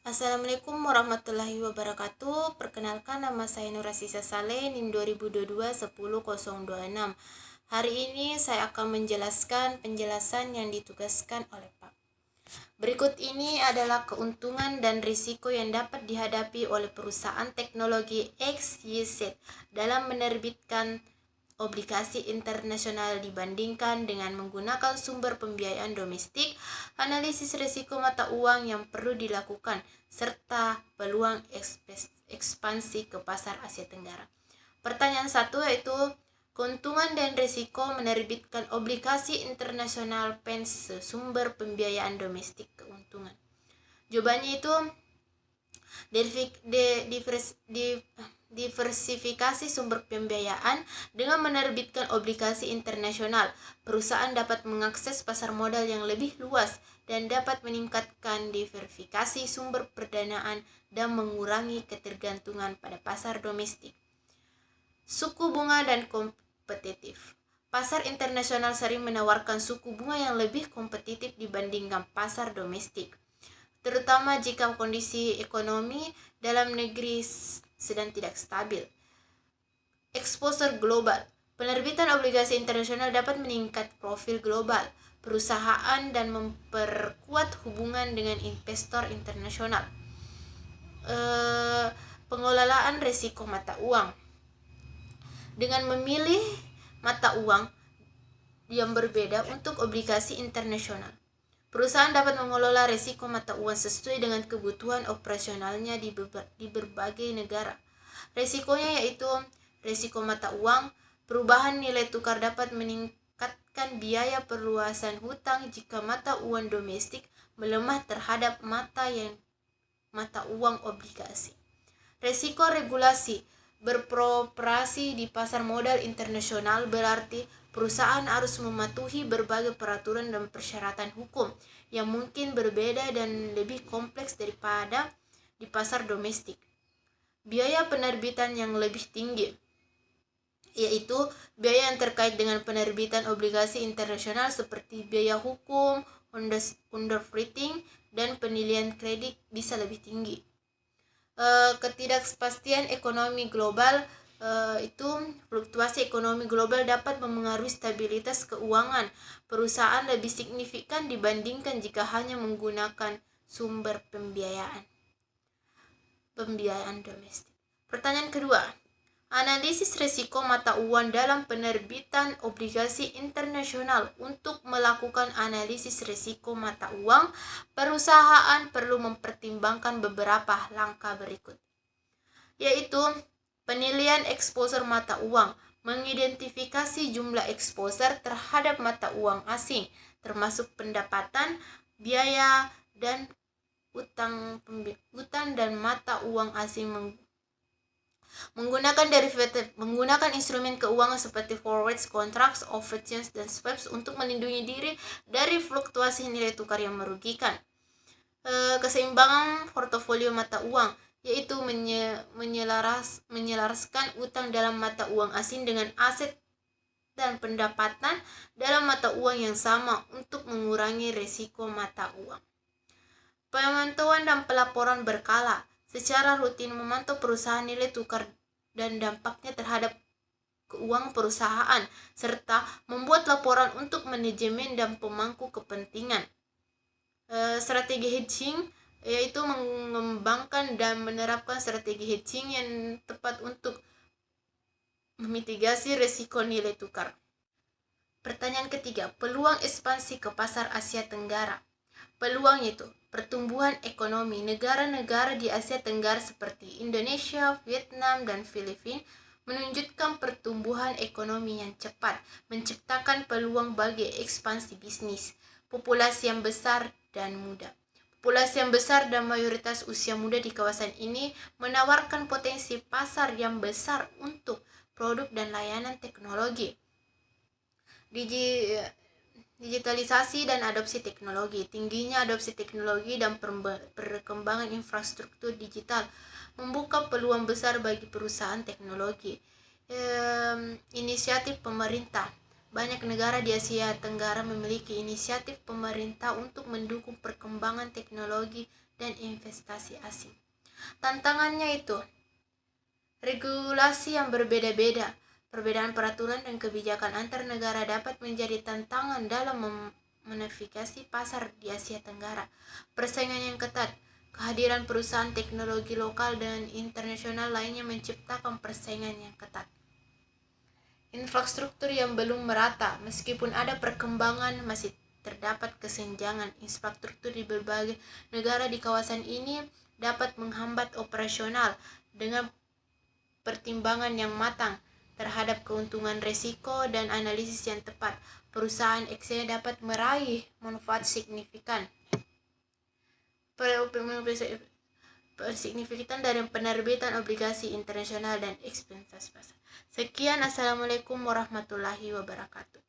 Assalamualaikum warahmatullahi wabarakatuh. Perkenalkan, nama saya Nurasisa Saleh, NIM 2022-10026. Hari ini saya akan menjelaskan penjelasan yang ditugaskan oleh Pak. Berikut ini adalah keuntungan dan risiko yang dapat dihadapi oleh perusahaan teknologi XYZ dalam menerbitkan obligasi internasional dibandingkan dengan menggunakan sumber pembiayaan domestik, analisis risiko mata uang yang perlu dilakukan, serta peluang ekspansi ke pasar Asia Tenggara. Pertanyaan 1 yaitu keuntungan dan risiko menerbitkan obligasi internasional sumber pembiayaan domestik. Keuntungan, jawabannya itu diversifikasi sumber pembiayaan. Dengan menerbitkan obligasi internasional, perusahaan dapat mengakses pasar modal yang lebih luas dan dapat meningkatkan diversifikasi sumber pendanaan dan mengurangi ketergantungan pada pasar domestik. Suku bunga dan kompetitif. Pasar internasional sering menawarkan suku bunga yang lebih kompetitif dibandingkan pasar domestik, terutama jika kondisi ekonomi dalam negeri sedang tidak stabil. Exposure global. Penerbitan obligasi internasional dapat meningkat profil global perusahaan dan memperkuat hubungan dengan investor internasional. Pengelolaan risiko mata uang. Dengan memilih mata uang yang berbeda untuk obligasi internasional, perusahaan dapat mengelola risiko mata uang sesuai dengan kebutuhan operasionalnya di berbagai negara. Risikonya yaitu risiko mata uang. Perubahan nilai tukar dapat meningkatkan biaya perluasan hutang jika mata uang domestik melemah terhadap mata uang obligasi. Risiko regulasi. Beroperasi di pasar modal internasional berarti perusahaan harus mematuhi berbagai peraturan dan persyaratan hukum yang mungkin berbeda dan lebih kompleks daripada di pasar domestik. Biaya penerbitan yang lebih tinggi, yaitu biaya yang terkait dengan penerbitan obligasi internasional seperti biaya hukum, underwriting, dan penilaian kredit bisa lebih tinggi. Ketidakpastian ekonomi global, itu fluktuasi ekonomi global dapat memengaruhi stabilitas keuangan perusahaan lebih signifikan dibandingkan jika hanya menggunakan sumber pembiayaan domestik. Pertanyaan kedua, analisis risiko mata uang dalam penerbitan obligasi internasional. Untuk melakukan analisis risiko mata uang, perusahaan perlu mempertimbangkan beberapa langkah berikut, yaitu penilaian exposure mata uang, mengidentifikasi jumlah exposure terhadap mata uang asing, termasuk pendapatan, biaya, dan utang dan mata uang asing menggunakan derivatif, menggunakan instrumen keuangan seperti forwards, contracts, options, dan swaps untuk melindungi diri dari fluktuasi nilai tukar yang merugikan. Keseimbangan portofolio mata uang, yaitu menyelaraskan utang dalam mata uang asing dengan aset dan pendapatan dalam mata uang yang sama untuk mengurangi risiko mata uang. Pemantauan dan pelaporan berkala. Secara rutin memantau perusahaan nilai tukar dan dampaknya terhadap keuangan perusahaan, serta membuat laporan untuk manajemen dan pemangku kepentingan. Strategi hedging, yaitu mengembangkan dan menerapkan strategi hedging yang tepat untuk memitigasi risiko nilai tukar. Pertanyaan ketiga, peluang ekspansi ke pasar Asia Tenggara. Peluang itu pertumbuhan ekonomi. Negara-negara di Asia Tenggara seperti Indonesia, Vietnam, dan Filipina menunjukkan pertumbuhan ekonomi yang cepat, menciptakan peluang bagi ekspansi bisnis. Populasi yang besar dan muda. Populasi yang besar dan mayoritas usia muda di kawasan ini menawarkan potensi pasar yang besar untuk produk dan layanan teknologi. Digitalisasi dan adopsi teknologi. Tingginya adopsi teknologi dan perkembangan infrastruktur digital membuka peluang besar bagi perusahaan teknologi. Inisiatif pemerintah. Banyak negara di Asia Tenggara memiliki inisiatif pemerintah untuk mendukung perkembangan teknologi dan investasi asing. Tantangannya itu regulasi yang berbeda-beda. Perbedaan peraturan dan kebijakan antar negara dapat menjadi tantangan dalam menavigasi pasar di Asia Tenggara. Persaingan yang ketat, kehadiran perusahaan teknologi lokal dan internasional lainnya menciptakan persaingan yang ketat. Infrastruktur yang belum merata, meskipun ada perkembangan, masih terdapat kesenjangan. Infrastruktur di berbagai negara di kawasan ini dapat menghambat operasional. Dengan pertimbangan yang matang terhadap keuntungan risiko dan analisis yang tepat, perusahaan eksternal dapat meraih manfaat signifikan dari penerbitan obligasi internasional dan ekspektasi pasar. Sekian, assalamualaikum warahmatullahi wabarakatuh.